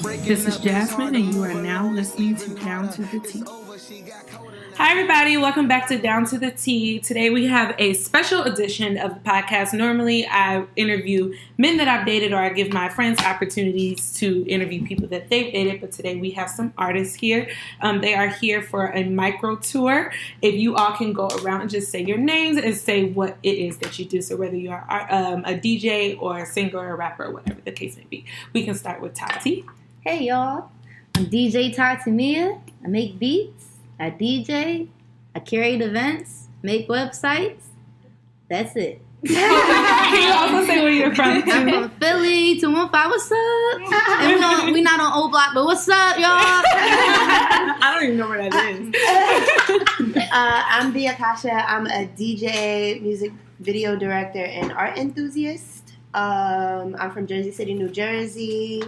This is Jasmine, and you are now listening to Down to the T. Hi, everybody. Welcome back to Down to the T. Today we have a special edition of the podcast. Normally, I interview men that I've dated, or I give my friends opportunities to interview people that they've dated. But today we have some artists here. They are here for a micro tour. If you all can go around and just say your names and say what it is that you do. So whether you are a DJ or a singer or a rapper, or whatever the case may be. We can start with Tati. Hey, y'all. I'm DJ Tati Mia. I make beats. I DJ, I curate events, make websites. That's it. Can you also say where you're from? I'm from Philly, 215. What's up? And we not on O Block, but what's up, y'all? I don't even know where that is. I'm Bia Kasha. I'm a DJ, music video director, and art enthusiast. I'm from Jersey City, New Jersey.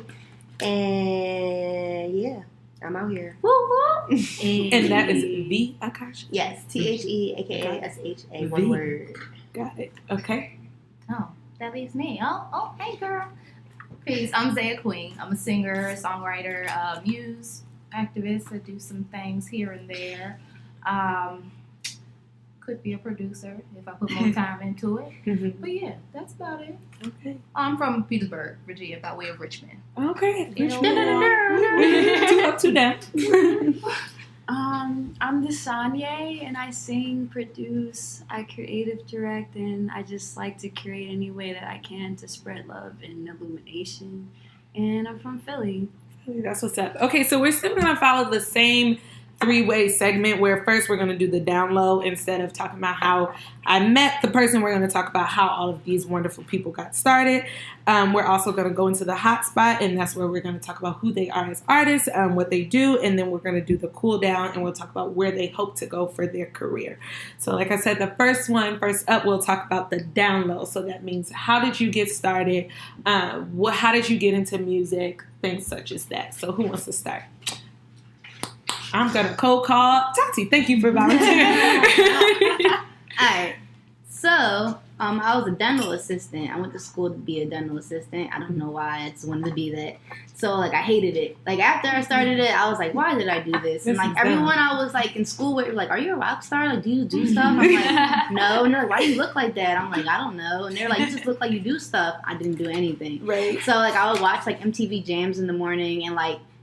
And yeah. I'm out here. Woo woo. And that is V Akasha? Yes, THE, aka SHA, one word. Got it. Okay. Oh, that leaves me. Oh, hey girl. Peace. I'm Zaya Queen. I'm a singer, songwriter, muse, activist. I do some things here and there. Could be a producer if I put more time into it. Mm-hmm. But yeah, that's about it. Okay. I'm from Petersburg, Virginia, by way of Richmond. Okay. Two up, two down. I'm Desanya, and I sing, produce, I creative direct, and I just like to create any way that I can to spread love and illumination. And I'm from Philly. That's what's up. Okay, so we're still going to follow the same three-way segment where first we're going to do the down low. Instead of talking about how I met the person, we're going to talk about how all of these wonderful people got started. We're also going to go into the hot spot, and that's where we're going to talk about who they are as artists, what they do, and then we're going to do the cool down, and we'll talk about where they hope to go for their career. So like I said, the first up, we'll talk about the down low. So that means how did you get started? How did you get into music? Things such as that. So who wants to start? I'm going to cold call Tati. Thank you for volunteering. All right. So, I was a dental assistant. I went to school to be a dental assistant. I don't know why. I just wanted to be that. So, I hated it. After I started it, I was like, why did I do this? And, everyone I was, in school with, are you a rock star? Do you do stuff? I'm like, no. And they're like, why do you look like that? I'm like, I don't know. And they're like, you just look like you do stuff. I didn't do anything. Right. So, I would watch, MTV Jams in the morning and,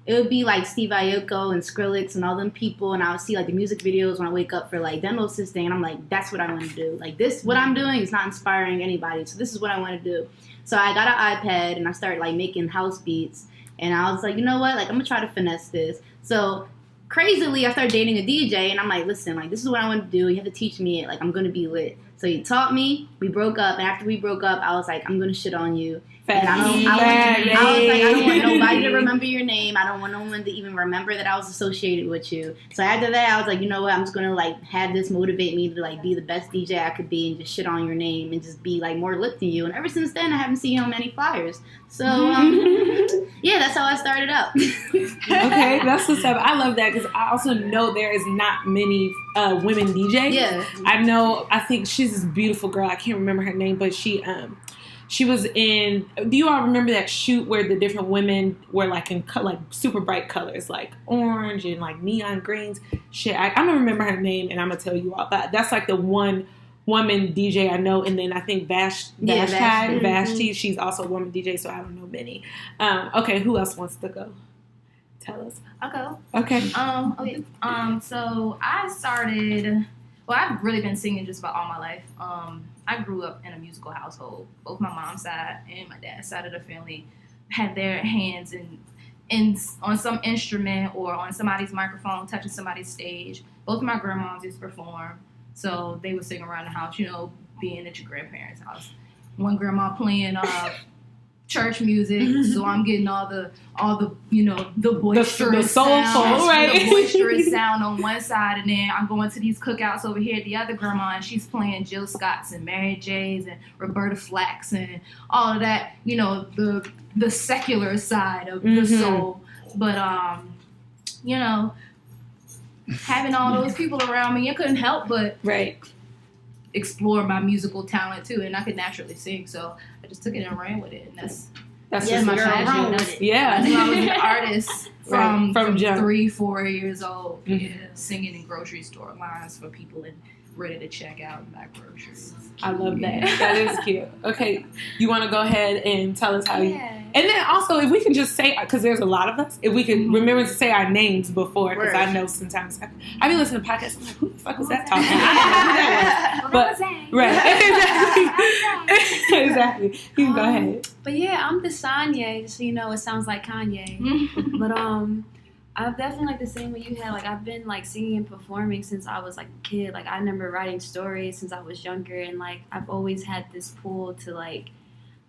it would be Steve Aoki and Skrillex and all them people, and I would see the music videos when I wake up for dental assisting, and I'm like, that's what I want to do. This, what I'm doing is not inspiring anybody, so this is what I want to do. So I got an iPad and I started making house beats, and I was like, you know what, I'm gonna try to finesse this. So crazily, I started dating a DJ, and I'm like, listen, this is what I want to do. You have to teach me it. I'm gonna be lit. So he taught me. We broke up, and after we broke up, I was like, I'm gonna shit on you. And I was like, I don't want nobody to remember your name. I don't want no one to even remember that I was associated with you. So after that, I was like, you know what? I'm just gonna have this motivate me to be the best DJ I could be and just shit on your name and just be more lit than you. And ever since then, I haven't seen you on many flyers. So yeah, that's how I started out. Okay, that's what's up. I love that because I also know there is not many women DJs. Yeah, I think she's this beautiful girl. I can't remember her name, but she was in. Do you all remember that shoot where the different women were in super bright colors, orange and neon greens? Shit, I don't remember her name, and I'm gonna tell you all. But that's the one woman DJ I know, and then I think Vashti. She's also a woman DJ, so I don't know many. Okay, who else wants to go? Tell us. I'll go. Okay. Okay. So I started. Well, I've really been singing just about all my life. I grew up in a musical household. Both my mom's side and my dad's side of the family had their hands in on some instrument or on somebody's microphone, touching somebody's stage. Both of my grandmoms used to perform, so they would sing around the house, being at your grandparents' house. One grandma playing church music, so I'm getting all the the boisterous the soulful, sound, right? The boisterous sound on one side, and then I'm going to these cookouts over here at the other grandma, and she's playing Jill Scott's and Mary J's and Roberta Flack's and all of that, the secular side of the soul. But having all those people around me, I couldn't help but explore my musical talent too, and I could naturally sing, so I just took it and ran with it, and That's Yes, just my my girl passion. Rose. Yeah. I knew I was an artist from jump. 3-4 years old. Mhm. Yeah, singing in grocery store lines for people and ready to check out and buy groceries. I love that. That is cute. Okay, you want to go ahead and tell us how you... Yeah. And then also, if we can just say, because there's a lot of us, if we can remember to say our names before, because I know sometimes I be listening to podcasts, I'm like, who the fuck was that talking? I don't know who that was. But, right. Exactly. You can go ahead. But yeah, I'm the Sanye, just so you know, it sounds like Kanye. But I've definitely like the same way you had. Like I've been like singing and performing since I was like a kid. Like I remember writing stories since I was younger, and like I've always had this pull to like,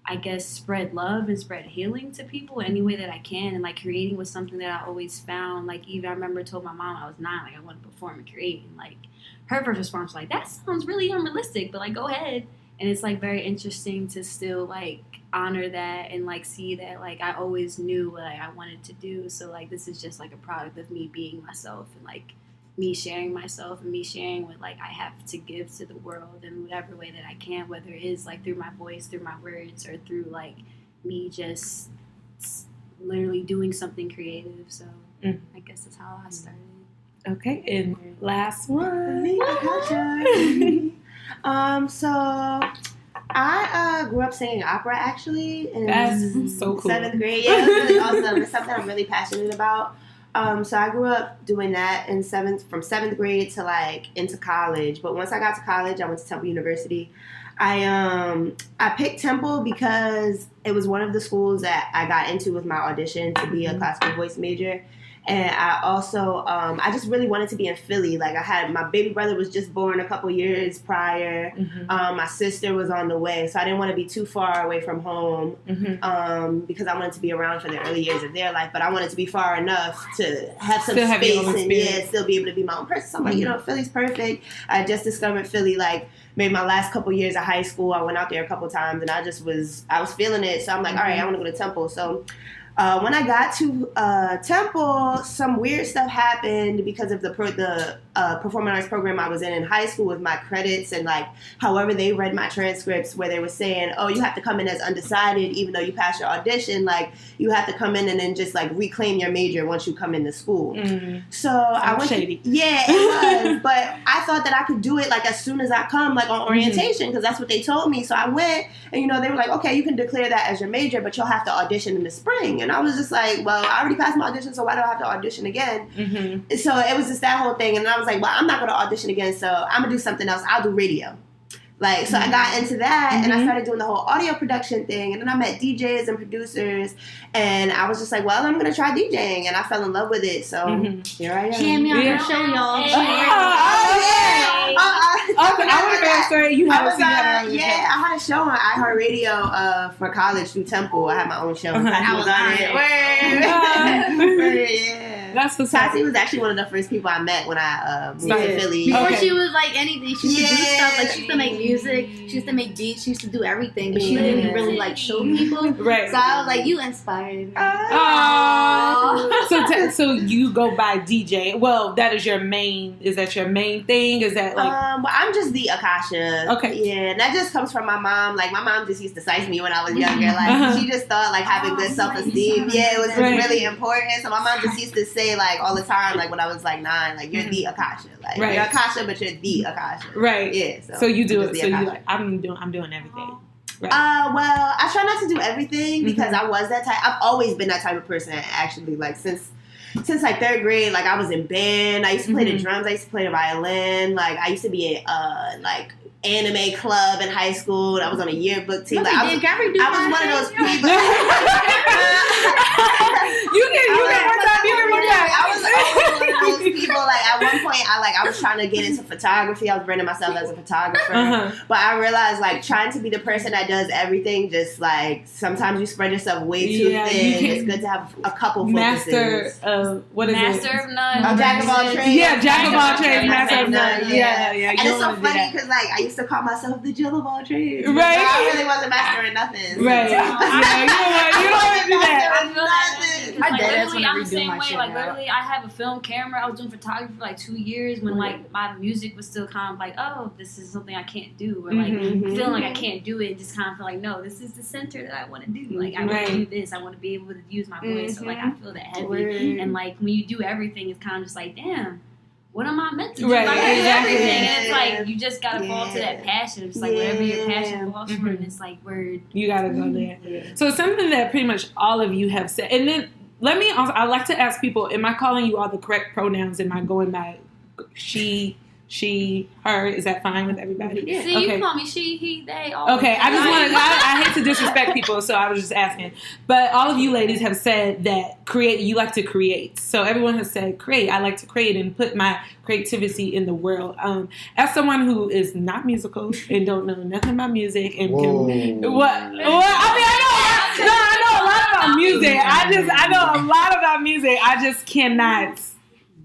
I guess, spread love and spread healing to people any way that I can. And like creating was something that I always found. Like even I remember told my mom I was 9, like I want to perform and create. And like her first response was like, that sounds really unrealistic, but like go ahead. And it's like very interesting to still like honor that and like see that like I always knew what like, I wanted to do. So like this is just like a product of me being myself and like me sharing myself and me sharing what like I have to give to the world in whatever way that I can, whether it is like through my voice, through my words, or through like me just literally doing something creative. So I guess that's how I started. Okay, and last one. So I grew up singing opera actually in That's so cool. 7th grade. Yeah, it was really awesome. It's something I'm really passionate about. So I grew up doing that from 7th grade to like into college. But once I got to college, I went to Temple University. I picked Temple because it was one of the schools that I got into with my audition to be a classical voice major. And I also, I just really wanted to be in Philly. Like my baby brother was just born a couple years prior. My sister was on the way. So I didn't want to be too far away from home because I wanted to be around for the early years of their life. But I wanted to be far enough to have some space and still be able to be my own person. So I'm like, Philly's perfect. I just discovered Philly like maybe my last couple years of high school. I went out there a couple times and I was feeling it. So I'm like, all right, I want to go to Temple. So when I got to Temple, some weird stuff happened because of the performing arts program I was in high school with my credits and like however they read my transcripts where they were saying, oh, you have to come in as undecided even though you passed your audition. Like you have to come in and then just like reclaim your major once you come into school. So I went shady. Yeah, it was. But I thought that I could do it like as soon as I come, like on orientation, because that's what they told me. So I went and they were like, okay, you can declare that as your major, but you'll have to audition in the spring. And I was just like, well, I already passed my audition, so why do I have to audition again? So it was just that whole thing. And I was like, well, I'm not going to audition again, so I'm going to do something else. I'll do radio. Like, so I got into that, and I started doing the whole audio production thing, and then I met DJs and producers, and I was just like, well, I'm going to try DJing, and I fell in love with it, so here I am. She had me on her show, y'all. I had a show on iHeartRadio for college through Temple. I had my own show. I was on it. Yeah. That's what's Tati was actually one of the first people I met when I moved to Philly. Before she was like anything, she used to do stuff. Like she used to make music, she used to make beats, she used to do everything, but she didn't really like show people. Right. So I was like, you inspired me. So you go by DJ. Well, that is your main. Is that your main thing? Is that like? Well, I'm just the Akasha. Okay. Yeah, and that just comes from my mom. Like my mom just used to size me when I was younger. Like she just thought like having good self-esteem. Yeah, it was just really important. So my mom just used to say like all the time, like when I was like 9, like you're the Akasha. Like you're Akasha, but you're the Akasha. Right. Yeah. So you do it. So you like I'm doing everything. Right. Well, I try not to do everything because I was that type. I've always been that type of person. Actually, like since like 3rd grade, like I was in band. I used to play the drums. I used to play the violin. Like I used to be in like anime club in high school. I was on a yearbook team. Like, I was one of those people. You can work out. I was one of those people. Like at one point, I was trying to get into photography. I was branding myself as a photographer, but I realized like trying to be the person that does everything. Just like sometimes you spread yourself way too thin. It's good to have a couple focuses. Master of none. Jack of all trades. Yeah, Jack of all trades, master of none. Yeah. And it's so funny because like I used to call myself the Jill of all trades. Right. I really wasn't mastering nothing. Right. You don't want to do that. I like dead ass literally, wanna I'm the redo same my way. shit Like now. literally, I have a film camera. I was doing photography for like 2 years when like my music was still kind of like, oh, this is something I can't do, or like feeling like I can't do it. Just kind of feel like, no, this is the center that I want to do. Like I want to do this. I want to be able to use my voice. So like I feel that heavy. And like when you do everything, it's kind of just like, damn. What am I meant to do? Right, Like, I do exactly. everything. And it's like, you just gotta fall to that passion. It's like, wherever your passion falls for, and it's like, word. You gotta go there. So something that pretty much all of you have said. And then let me also, I like to ask people, am I calling you all the correct pronouns? Am I going by she, her? Is that fine with everybody? Yeah. See, you call me she, he, they, all. Okay, I just want to, I hate to disrespect people, so I was just asking. But all of you ladies have said that you like to create. So everyone has said create. I like to create and put my creativity in the world. As someone who is not musical and don't know nothing about music and can, what? I mean, I know a lot about music. I know a lot about music. I just cannot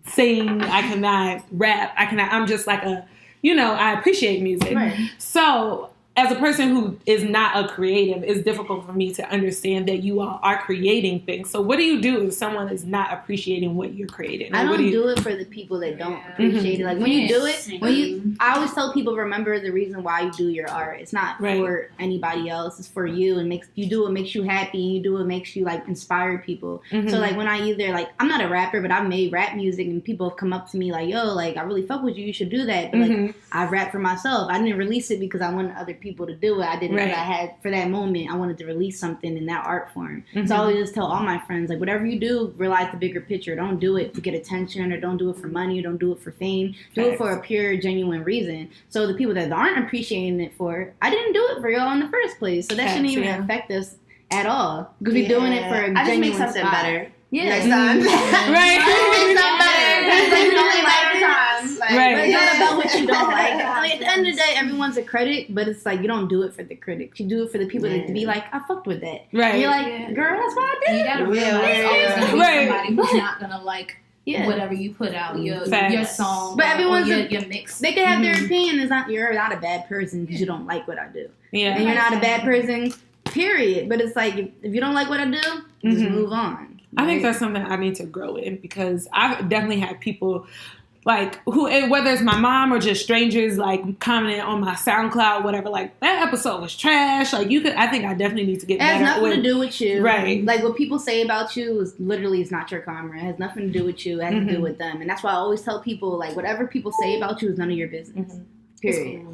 sing. I cannot rap. I'm just like I appreciate music. Right. So as a person who is not a creative, it's difficult for me to understand that you all are creating things. So what do you do if someone is not appreciating what you're creating? I don't do it for the people that don't appreciate it. Like when you do it, I always tell people, remember the reason why you do your art. It's not for anybody else. It's for you, and you do what makes you happy, and you do what makes you like inspire people. So like when I either like, I'm not a rapper, but I've made rap music, and people have come up to me like, yo, like I really fuck with you. You should do that. But like I rap for myself. I didn't release it because I wanted other people to do it. I did it because I had, for that moment, I wanted to release something in that art form. So I always just tell all my friends, like, whatever you do, realize the bigger picture. Don't do it to get attention, or don't do it for money, or don't do it for fame. Do it for a pure, genuine reason. So the people that aren't appreciating it for, I didn't do it for y'all in the first place. So that shouldn't even affect us at all. Because we're doing it for a genuine I just make something better. Yeah. Next time. Right. Make something better. Like, you only like time. Like, Right. It's not about what you don't like. I mean, at the end of the day, everyone's a critic, but it's like you don't do it for the critics. You do it for the people that be like, I fucked with that. Right. And you're like, girl, that's what I did. You gotta realize there's always gonna be somebody who's not gonna like whatever you put out, your song, but everyone's your mix. They can have their opinion. You're not a bad person because you don't like what I do. Yeah. And you're not a bad person, period. But it's like, if you don't like what I do, just move on. I think that's something I need to grow in, because I've definitely had people like who, whether it's my mom or just strangers, like commenting on my SoundCloud, whatever, like that episode was trash. Like I think I definitely need to get better. It has nothing to do with you. Right. Like what people say about you is literally, it's not your karma. It has nothing to do with you. It has to do with them. And that's why I always tell people, like, whatever people say about you is none of your business. Period.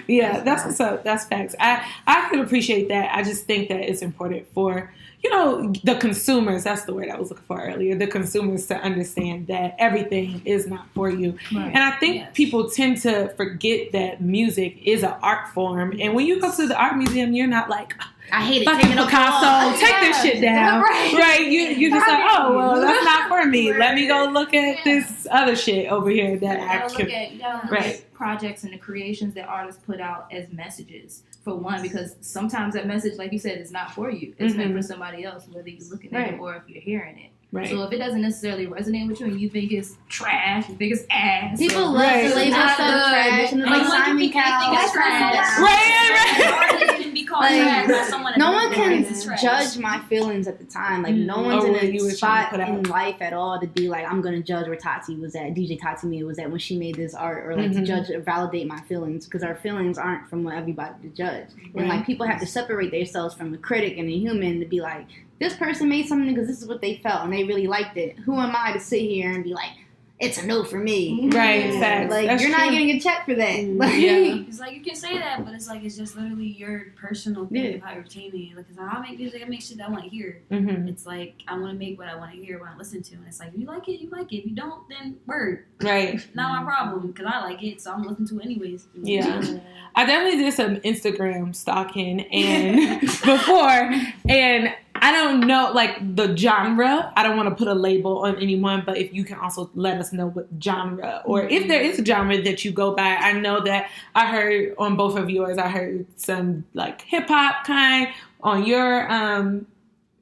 Yeah, that's what's up. That's facts. I could appreciate that. I just think that it's important for, the consumers, that's the word I was looking for earlier, the consumers to understand that everything is not for you. Right. And I think people tend to forget that music is an art form. And when you go to the art museum, you're not like, I hate it. Fucking Picasso, take this shit down. Right. You're just like, oh, well, that's not for me. Let me go look at this other shit over here that I can. You gotta look at projects and the creations that artists put out as messages, for one, because sometimes that message, like you said, is not for you. It's meant for somebody else, whether you're looking at it or if you're hearing it. Right. So if it doesn't necessarily resonate with you and you think it's trash, you think it's ass. People love to label stuff trash, and it's like Simon Cowell. That's trash. Right. Can be called trash by someone. No one can judge my feelings at the time. Like no one's in a spot in life at all to be like, I'm gonna judge where Tati was at, DJ Tati Mia was at when she made this art, or like to judge or validate my feelings, because our feelings aren't from what everybody to judge. And like people have to separate themselves from a critic and a human to be like, this person made something because this is what they felt and they really liked it. Who am I to sit here and be like, it's a no for me? Right, facts. Like, that's you're true. not getting a check for that. It's like, you can say that, but it's like, it's just literally your personal thing of how you're obtaining it. Like, cause I make music, I make shit that I want to hear. It's like, I want to make what I want to hear, what I listen to. And it's like, if you like it, you like it. If you don't, then word. Right. Not my problem, because I like it, so I'm listening to it anyways. Yeah. I definitely did some Instagram stalking and before, and I don't know, like, the genre. I don't want to put a label on anyone, but if you can also let us know what genre, or if there is a genre that you go by. I know that I heard on both of yours, I heard some, like, hip-hop kind. On your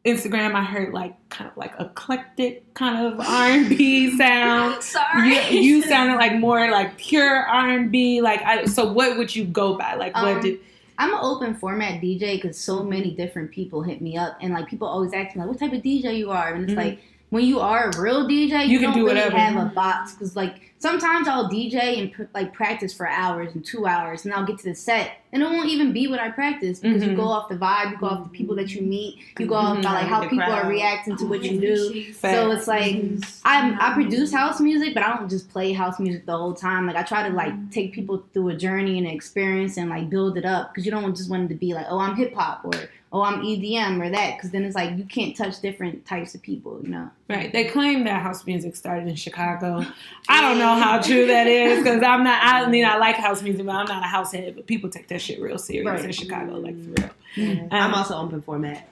Instagram, I heard, like, kind of, like, eclectic kind of R&B sound. Sorry. You sounded like more, like, pure R&B. Like, so what would you go by? Like, what did... I'm an open format DJ because so many different people hit me up, and like people always ask me like, what type of DJ you are, and it's like when you are a real DJ, you can don't do really whatever. Have a box because like sometimes I'll DJ and like practice for hours and 2 hours, and I'll get to the set and it won't even be what I practice because you go off the vibe, you go off the people that you meet, you go off by like how people are reacting to what you do. So it's like I produce house music, but I don't just play house music the whole time. Like I try to like take people through a journey and an experience and like build it up because you don't just want it to be like, oh, I'm hip hop or oh, I'm EDM or that, because then it's like you can't touch different types of people, you know. Right. They claim that house music started in Chicago. I don't know how true that is because I'm not. I mean, I like house music, but I'm not a house head. But people take that shit real serious in Chicago, like for real. I'm also open format.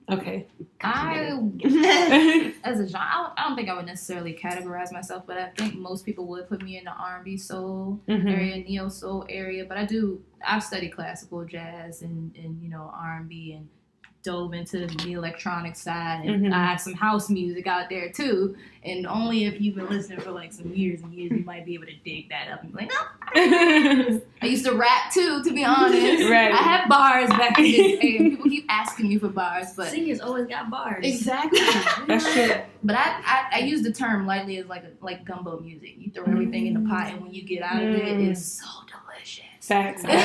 Okay. As a genre, I don't think I would necessarily categorize myself, but I think most people would put me in the R&B soul area, neo soul area. But I've studied classical jazz and you know R&B and dove into the electronic side, and I have some house music out there too. And only if you've been listening for like some years and years, you might be able to dig that up and be like, no. I used to rap too, to be honest. Right. I had bars back in the day, and people keep asking me for bars, but singers always got bars. Exactly. That's true. But I use the term lightly as like gumbo music. You throw everything in the pot, and when you get out of it, it's so delicious. Facts. I like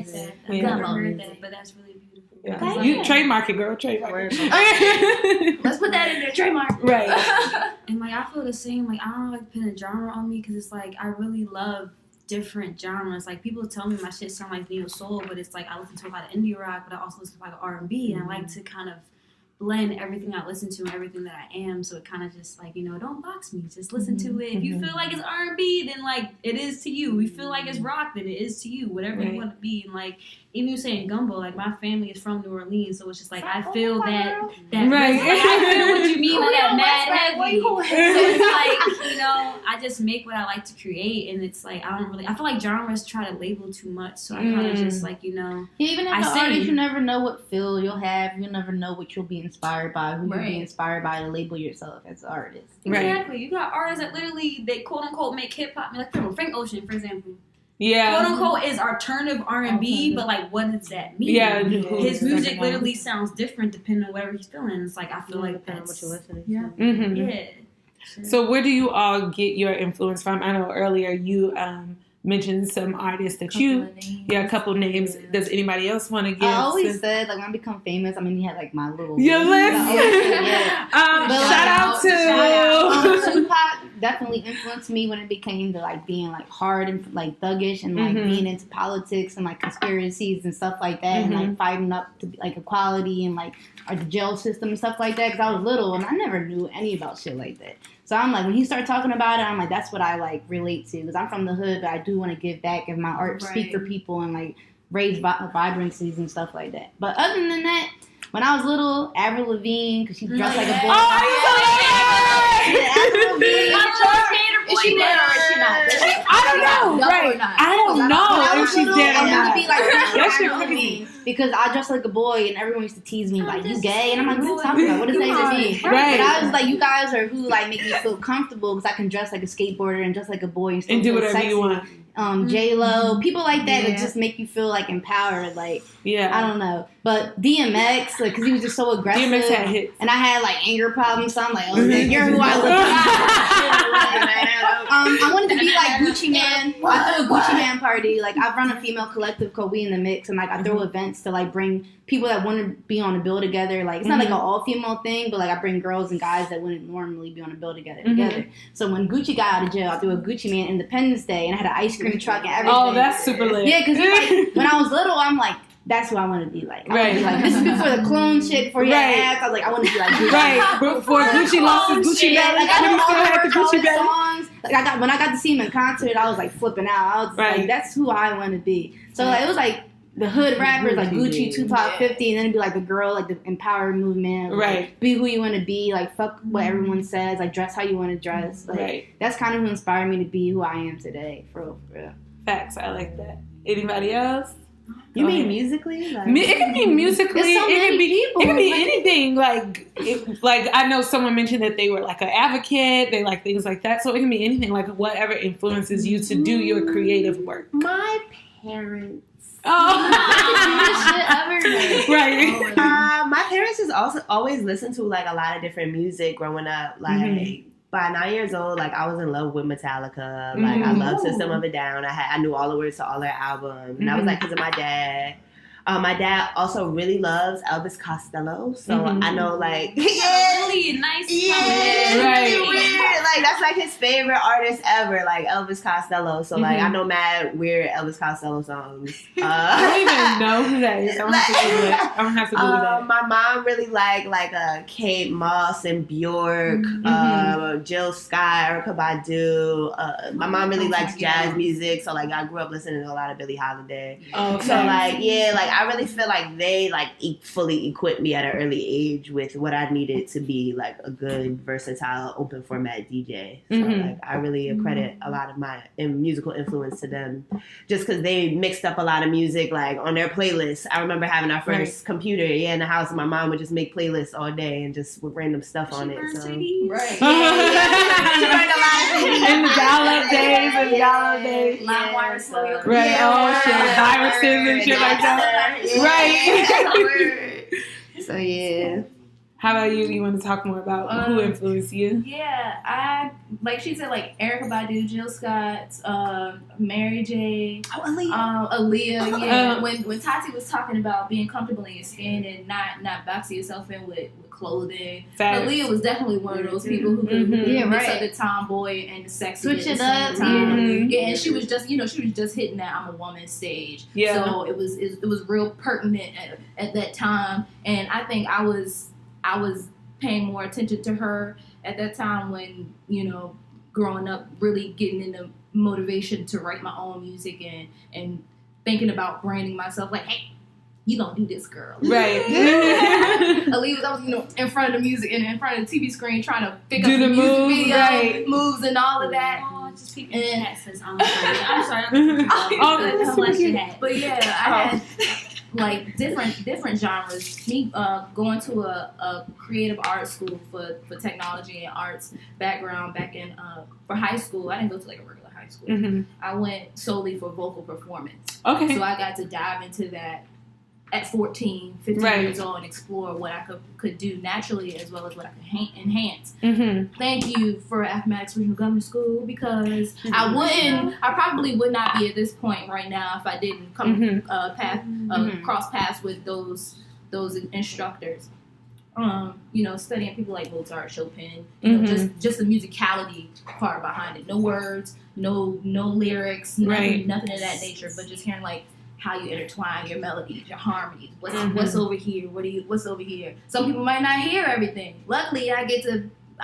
that. I've never heard that, but that's really beautiful. Yeah. You trademark it, girl. Trademark it. Let's put that in there. Trademark. Right. And like I feel the same. Like I don't like putting a genre on me because it's like I really love different genres. Like people tell me my shit sound like neo soul, but it's like I listen to a lot of indie rock, but I also listen to like R&B, and I like to kind of blend everything I listen to and everything that I am, so it kind of just like, you know, don't box me, just listen to it. If you feel like it's R&B, then like it is to you. If you feel like it's rock, then it is to you, whatever you want to be. And like even you saying gumbo, like my family is from New Orleans, so it's just like I feel that right. Like, I feel what you mean by that mad heavy. So it's like, you know, I just make what I like to create, and it's like I feel like genres try to label too much, so I kind of just like, you know, even as an artist, you never know what feel you'll have, you never know what you'll be inspired by, who you'll be inspired by to label yourself as an artist. Exactly. You got artists that literally they quote unquote make hip hop, like Frank Ocean, for example. Yeah. Quote unquote is alternative R&B, but like what does that mean? Yeah. His music literally sounds different depending on whatever he's feeling. It's like I feel like that's what you're listening to. Yeah. Yeah. So where do you all get your influence from? I know earlier you mentioned some artists that a couple names. Does anybody else want to give? I always said, like, when I become famous, I mean, you had, like, my little... Your list? Shout out to... Tupac definitely influenced me when it became to, like, being, like, hard and, like, thuggish and, like, being into politics and, like, conspiracies and stuff like that and, like, fighting up to, like, equality and, like, the jail system and stuff like that because I was little and I never knew any about shit like that. So I'm like, when he started talking about it, I'm like, that's what I like relate to because I'm from the hood, but I do want to give back and my art speak for people and like raise vibrancies and stuff like that. But other than that, when I was little, Avril Lavigne, because she dressed like a boy. Oh, Avril Lavigne. Is she dead or is she not? I don't know. Right. I don't know if she's dead or not. Be like, Avril Lavigne, because I dressed like a boy and everyone used to tease me like, you gay? And I'm like, what are you talking about? What does that even mean? Right. But I was like, you guys are who like make me feel comfortable because I can dress like a skateboarder and dress like a boy and still and do feel whatever sexy. you want. J-Lo, people like that that just make you feel like empowered, like I don't know. But DMX, like, because he was just so aggressive, DMX had hits. and I had like anger problems, so I'm like, oh, you're who I look like. I wanted to be like Gucci Man. I threw a Gucci Man party. Like, I run a female collective called We in the Mix, and like I throw events to like bring people that want to be on a bill together. Like, it's not like an all female thing, but like I bring girls and guys that wouldn't normally be on a bill together. So when Gucci got out of jail, I threw a Gucci Man Independence Day, and I had an ice cream truck and everything. Oh, that's super lit. Yeah, because like, when I was little, I'm like, that's who I want to be like. I want to be like, this is before the clone shit, before he had abs. I was like, I want to be like Gucci. Right, before Gucci lost his Gucci belly. Like, I know still had the Gucci belly. songs. Like, when I got to see him in concert, I was like flipping out. I was like, that's who I want to be. So like, it was like the hood rappers like Gucci, Tupac, 50, and then it'd be like the girl, like the empowered movement. Like, be who you want to be. Like, fuck what everyone says. Like, dress how you want to dress. Like, that's kind of who inspired me to be who I am today. For real. Facts. I like that. Anybody else? You mean musically? Like, it can be musically. So it can be anything. Like I know someone mentioned that they were like an advocate. They like things like that. So it can be anything. Like whatever influences you to do your creative work. My parents Right. My parents just also always listened to like a lot of different music growing up. Like by 9 years old, like I was in love with Metallica. Like I loved System of a Down. I knew all the words to all their albums, and that was like because of my dad. My dad also really loves Elvis Costello, so I know like really nice. Really weird. Like that's like his favorite artist ever, like Elvis Costello. So like I know mad weird Elvis Costello songs. I don't even know who that is. I'm gonna have to do that. My mom really liked like Kate Moss and Bjork, Jill Scott, Erykah Badu. My mom really likes jazz music, so like I grew up listening to a lot of Billie Holiday. Okay. So like like I really feel like they like fully equipped me at an early age with what I needed to be like a good, versatile, open format DJ. So like I really credit a lot of my musical influence to them, just because they mixed up a lot of music like on their playlists. I remember having our first computer in the house, and my mom would just make playlists all day and just with random stuff on it. So Right. She burned a lot of CDs. In the dial-up days, LimeWire, Right. Oh shit, viruses and shit like that. Right. So yeah. How about you? You want to talk more about who influenced you? Yeah, I like she said, like Erykah Badu, Jill Scott, Mary J. Aaliyah. Yeah. When Tati was talking about being comfortable in your skin and not boxing yourself in with clothing, Aaliyah was definitely one of those people who could mix up the tomboy and the sexy Switch at it the same up. time. Yeah, and she was just hitting that I'm a woman stage. Yeah. So it was real pertinent at that time, and I think I was paying more attention to her at that time when, growing up, really getting into motivation to write my own music and thinking about branding myself like, hey, you gonna do this, girl. Right. Aaliyah was, in front of the music and in front of the TV screen trying to pick Do up the the music moves, video, right. moves and all of that. Oh, just keep your hat says I'm sorry. But yeah, I had like different genres. Me going to a creative art school for technology and arts background back in for high school. I didn't go to like a regular high school. I went solely for vocal performance. Okay. So I got to dive into that at 14, 15 years old and explore what I could do naturally as well as what I could enhance. Thank you for Appomattox Regional Government School, because I probably would not be at this point right now if I didn't come cross paths with those instructors. Studying people like Mozart, Chopin, just the musicality part behind it. No words, no lyrics, nothing of that nature, but just hearing like how you intertwine your melodies, your harmonies, what's over here, what's over here. Some people might not hear everything. Luckily, I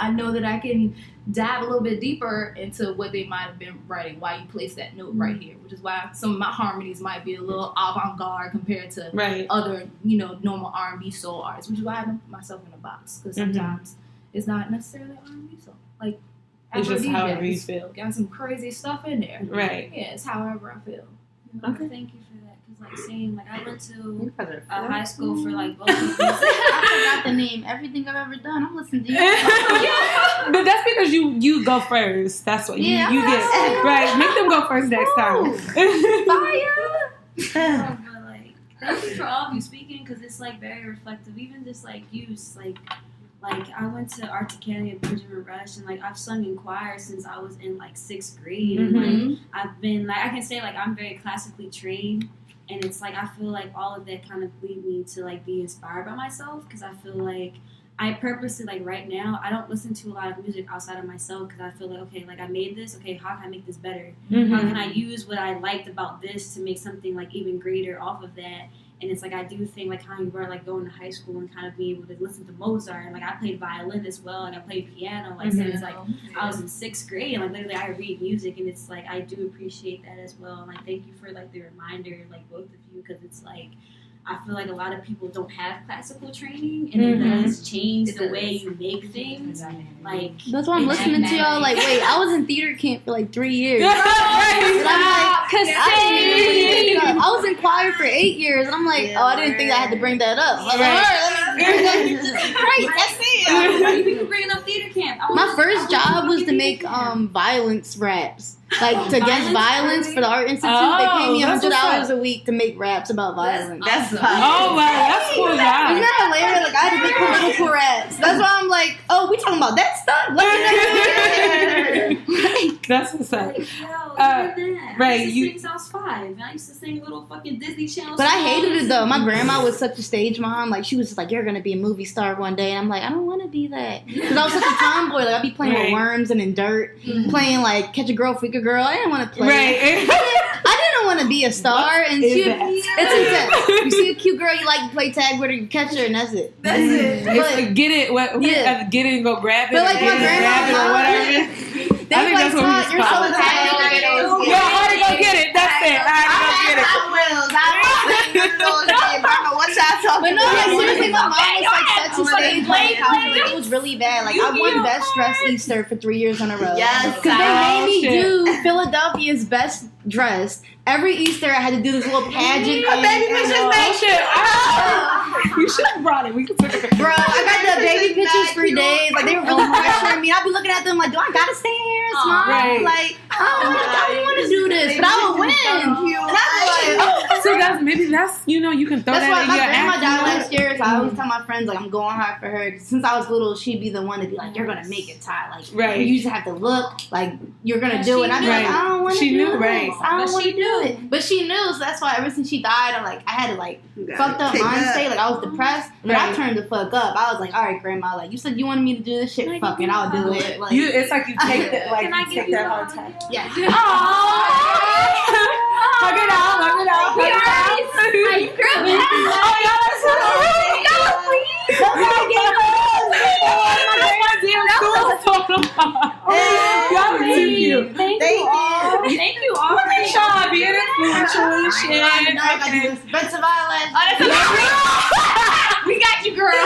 know that I can dive a little bit deeper into what they might have been writing, why you place that note right here, which is why some of my harmonies might be a little avant-garde compared to other, normal R&B soul artists, which is why I don't put myself in a box, because sometimes it's not necessarily R&B soul. Like, it's just Afro however you DJs feel. got some crazy stuff in there. Right. Yeah, it's however I feel. Okay. Thank you for that. Because, I went to a high school for, vocal music. I forgot the name. Everything I've ever done, I'm listening to you. But that's because you go first. That's what you get. Right. Make them go first next time. Fire! Thank you for all of you speaking, because it's, very reflective. Even just, use, I went to Art Academy at Benjamin Rush, and I've sung in choir since I was in 6th grade, and I've been I can say I'm very classically trained, and it's I feel all of that kind of lead me to be inspired by myself, because I feel I purposely right now I don't listen to a lot of music outside of myself, because I feel I made this, how can I make this better? How can I use what I liked about this to make something even greater off of that? And it's I do think how you were going to high school and kind of being able to listen to Mozart, and I played violin as well, and I played piano since I was in 6th grade, and literally I read music, and it's I do appreciate that as well, and thank you for the reminder, both of you, because it's I feel a lot of people don't have classical training, and it does change the way you make things. That's why I'm listening to y'all. Wait, I was in theater camp for 3 years. I was in choir for 8 years, and I'm I didn't think I had to bring that up. Right, that's it. You can bring up theater camp. My first job was to make violence raps. like against violence for the Art Institute. They pay me $100 a week to make raps about violence. That's awesome. fun. Oh wow, that's cool. Isn't Yeah. that hilarious? Like I had to make political raps. That's why I'm like, oh, we talking about that stuff? That's what's up. Like, yo, Uh, that. right, I used to you- sing since I was 5. And I used to sing little fucking Disney Channel But I hated songs. it though. My grandma was such a stage mom. Like she was just like, "You're gonna be a movie star one day," and I'm like, "I don't want to be that," because I was such a tomboy. Like I'd be playing Right. with worms and in dirt, playing like Catch a Girl, Freak a Girl. I didn't want to play. Right. I didn't want to be a star. And is she, that? it's intense. You see a cute girl you like, you play tag with her, you catch her, and that's it. That's it. It's like, get it, get it and go grab it. But like or my get it and grab it or grandma, whatever. they I think like that's what we taught was you're so called. talented. Yeah, I already go get it. That's it. I already go get it. I what y'all talking But no, like about? seriously, my mom was like such a stage play, mom. Like, it was really bad. Like I won Best Dressed Easter for 3 years in a row. Yes, Because they made me shit. do Philadelphia's Best Dressed. Every Easter I had to do this little pageant A thing. baby pictures Oh made. shit! You should have brought it. We could take a picture. Bro, I got the baby pictures for Cute. days. Like they were really pressuring me. I'd be looking at them like, do I gotta stay here and smile? Right. Like I don't want to do this, but I would win. And I'd be like, So that's you know you can throw that's why that in my your grandma act. died last year. So I always tell my friends like I'm going hard for her. 'Cause since I was little, she'd be the one to be like, "You're gonna make it, Ty. Like Right. you just have to look like you're gonna Yeah, do it." she And I'd be knew. like, "I don't want to She do knew, this. right. I don't But want she to do knew. it." But she knew. So that's why ever since she died, I'm like I had to like You gotta fucked up pick mind up. state. Like I was depressed, but Right. I turned the fuck up. I was like, "All right, grandma. Like you said you wanted me to do this shit. Like, Fucking, I'll do it." Like It's like you take that, like Can I you give take you that a hard hug? time. yeah. Hug it out, hug it out, hug it out. Oh, y'all are so Y'all are too cute. Thank Thank you all. Thank you all. Look at y'all being influential and shit. Okay. Expensive eyelash. We got you, girl. Yo,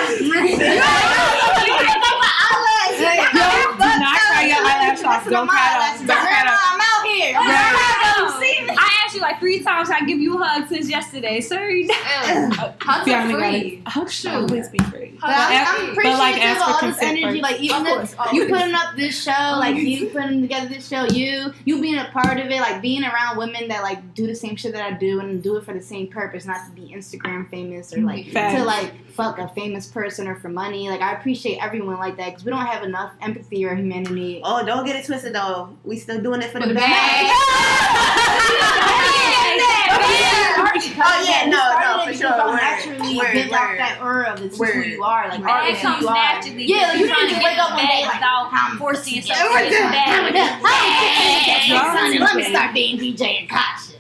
do not cry your eyelash off. Don't cry it off. Don't cry it off. I'm out here. Right. I asked you like 3 times. I give you a hug since yesterday. Sorry. Hugs Yeah, are I free. Hugs should always be free. But I'm But, appreciative like, ask of for all this consent energy. first. Like even Of course, you always. putting up this show, like you putting together this show, you being a part of it, like being around women that like do the same shit that I do and do it for the same purpose, not to be Instagram famous or like Facts. to like fuck a famous person or for money. Like I appreciate everyone like that because we don't have enough empathy or humanity. Oh, don't get it twisted though. We still doing it for the the bag. bag. Oh yeah, no, for You sure. don't Word, naturally word, give off word. that aura of it's just who Word. you are. Like Word. art It is who comes you are. naturally. Yeah, like, you You're didn't trying just to wake get up one day like, without I'm forcing Yeah, yourself what to the- get back. Let me start being DJ and Kasha.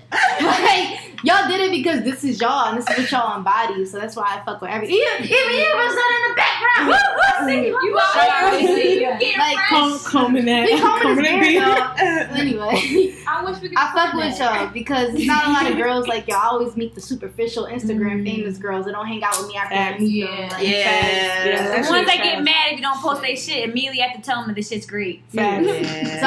Like, y'all did it because this is y'all and this is what y'all embody. So that's why I fuck with everything. Even you was in the background. You are Like, Combing that. we combing Combing his that hair, beard. though. Anyway, I wish we could. I fuck afford with that. y'all because it's not a lot of girls like y'all. I always meet the superficial Instagram famous girls that don't hang out with me after I meet them. Like, Yeah. Yeah, The that ones that shit's get fast. mad if you don't post their shit immediately have to tell them that this shit's great. Facts. So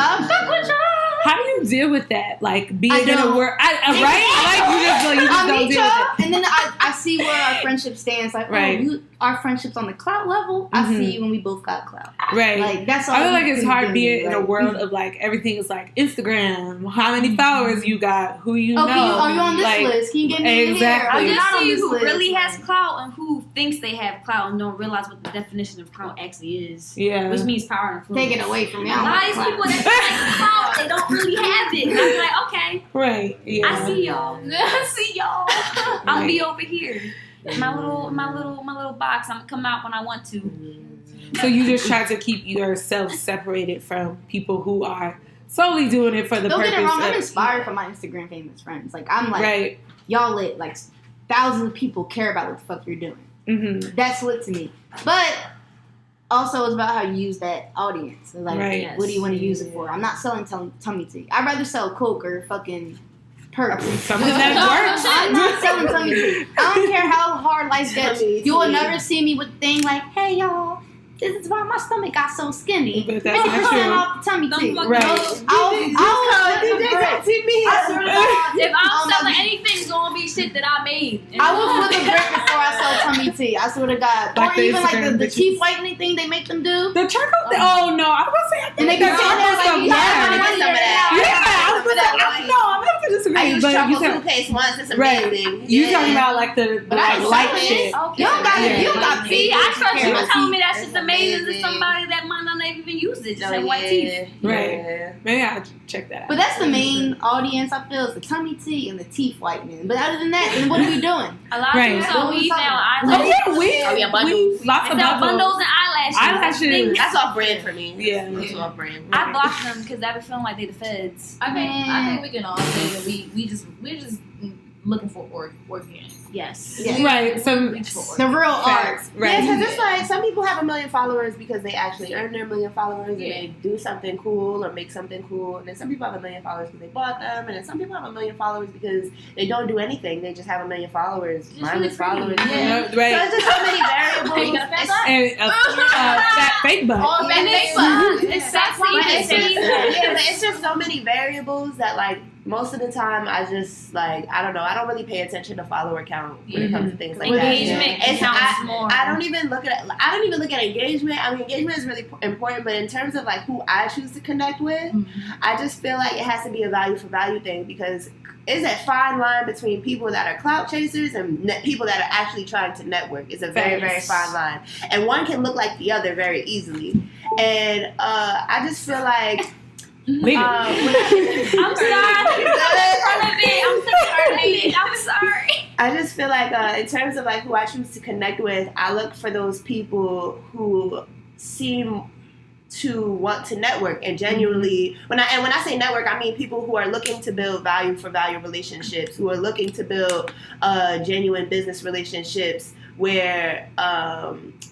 I fuck with y'all. How do you deal with that? Like being I in a don't. world, right? Like you just I don't meet deal with y'all, and then I see where our friendship stands. Like, Right. our friendship's on the clout level. I Mhm. see you when we both got clout. it. Right. Like that's all. I feel you like it's can hard do. being in a Like, world of like everything is like Instagram, how many followers you got, who you Oh, know. are you on this like, list? Can you get me in here? exactly. Are I you just not on see this who list? really has clout and who thinks they have clout and don't realize what the definition of clout actually is. Yeah. Which means power and influence. Take it away from me. A I don't lot want of these clout. people that like clout, they don't really have it. And I'm like, okay, Right. Yeah. I see y'all. I see y'all. I'll be over here. My little box. I'm gonna come out when I want to. So you just try to keep yourself separated from people who are solely doing it for the Don't purpose get it wrong. I'm of inspired from my Instagram famous friends. Like I'm like right. y'all lit. Like thousands of people care about what the fuck you're doing. Mm-hmm. That's lit to me. But also, it's about how you use that audience. Like, Right. what do you want to use it for? I'm not selling tummy tea. I'd rather sell Coke or fucking perks. Something that works. I'm not selling tummy tea. I don't care how hard life gets. Tummy You will tea. never see me with a thing like, hey y'all, this is why my stomach got so skinny. But that's not 50% true. off the tummy Don't tea. fuck Right. I swear to God. If I'm my- selling anything, it's gonna be shit that I made. I will flip a brick before I sell tummy tea. I swear to God. Like or the even like Instagram the bitches. teeth whitening thing they make them do. The charcoal thing. Oh no, I was gonna say I And think they be that sitting there charcoal like, stuff. yeah, I Yeah, get some of that. yeah. I was gonna say no. I'm not gonna disagree. I use but you charcoal said, toothpaste once. It's right. amazing. You talking about like the But I like don't light sell it. shit? Okay. You don't got Yeah. you don't got See, I trust you Yeah. to tell me that shit's It's amazing to amazing. somebody that might not even use it. Just Oh, have white yeah. teeth. Right. Yeah. Maybe I'll check that out. But that's the main audience I feel is the tummy tea and the teeth whitening. But other than that, then what are we doing? A lot Right. of people sell What we weave talking now. about? Oh Eyelashes. yeah, Oh, yeah, bundles. we lots They of sell bundles bundles. and eyelashes. Eyelashes. That's off brand for me. Yeah. That's off brand. I block them because they be feeling like they the feds. I think we can all say that we're just looking for organic. Yes. Yeah. Right. So The real art. facts. Yeah, Right. because it's like some people have 1 million followers because they actually earn their 1 million followers and Yeah. they do something cool or make something cool. And then some people have 1 million followers because they bought them. And then some people have 1 million followers because they don't do anything. They just have 1 million followers, Just mindless really followers. pretty. Yeah. Yeah, So right. it's just so many variables. You got a fan It's- club? And a fat fake butt. all And fake it's butt. it's sexy. But It's it's just, sexy. yeah, but it's just so many variables that like most of the time I just like I don't know. I don't really pay attention to follower count when it comes to things like that. Engagement It's- counts more. I don't even look at engagement. I mean, engagement is really important, but in terms of like who I choose to connect with, I just feel like it has to be a value for value thing because it's a fine line between people that are clout chasers and people that are actually trying to network. It's a very, very fine line, and one can look like the other very easily. And I just feel like. Leave it. I'm sorry. I'm sorry. I'm sorry. I just feel like in terms of like who I choose to connect with, I look for those people who seem to want to network and genuinely when I say network, I mean people who are looking to build value for value relationships, who are looking to build genuine business relationships where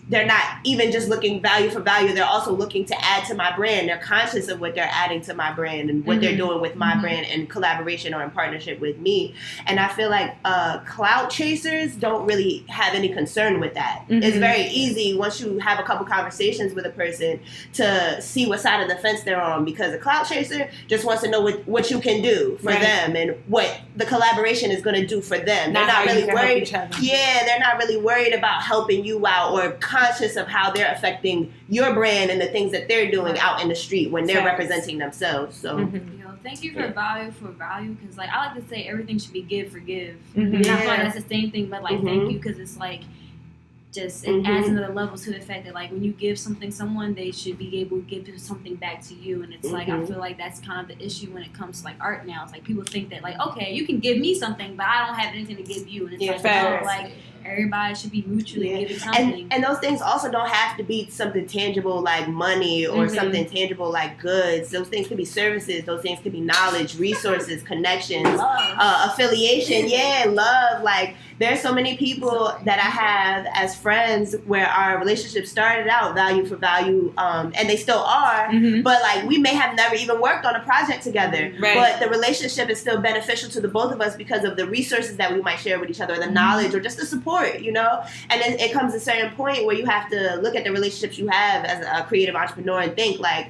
they're not even just looking value for value, they're also looking to add to my brand. They're conscious of what they're adding to my brand and what they're doing with my brand in collaboration or in partnership with me. And I feel like clout chasers don't really have any concern with that. It's very easy once you have a couple conversations with a person to see what side of the fence they're on, because a clout chaser just wants to know what you can do for them and what the collaboration is going to do for them. They're not really worried. Yeah, they're not really worried about helping you out or conscious of how they're affecting your brand and the things that they're doing out in the street when they're representing themselves. So Yo, thank you for value because like I like to say everything should be give for give. Mhm. And I feel like that's the same thing, but like thank you because it's like just it adds another level to the fact that like when you give something someone, they should be able to give something back to you. And it's like I feel like that's kind of the issue when it comes to like art now. It's like people think that like okay, you can give me something, but I don't have anything to give you. And it's like everybody should be mutually giving something. And those things also don't have to be something tangible like money or something tangible like goods. Those things could be services. Those things could be knowledge, resources, connections, affiliation. Yeah, love. Like there's so many people that I have as friends where our relationship started out value for value, and they still are. But like we may have never even worked on a project together, but the relationship is still beneficial to the both of us because of the resources that we might share with each other, the knowledge or just the support. You know, and then it comes to a certain point where you have to look at the relationships you have as a creative entrepreneur and think like,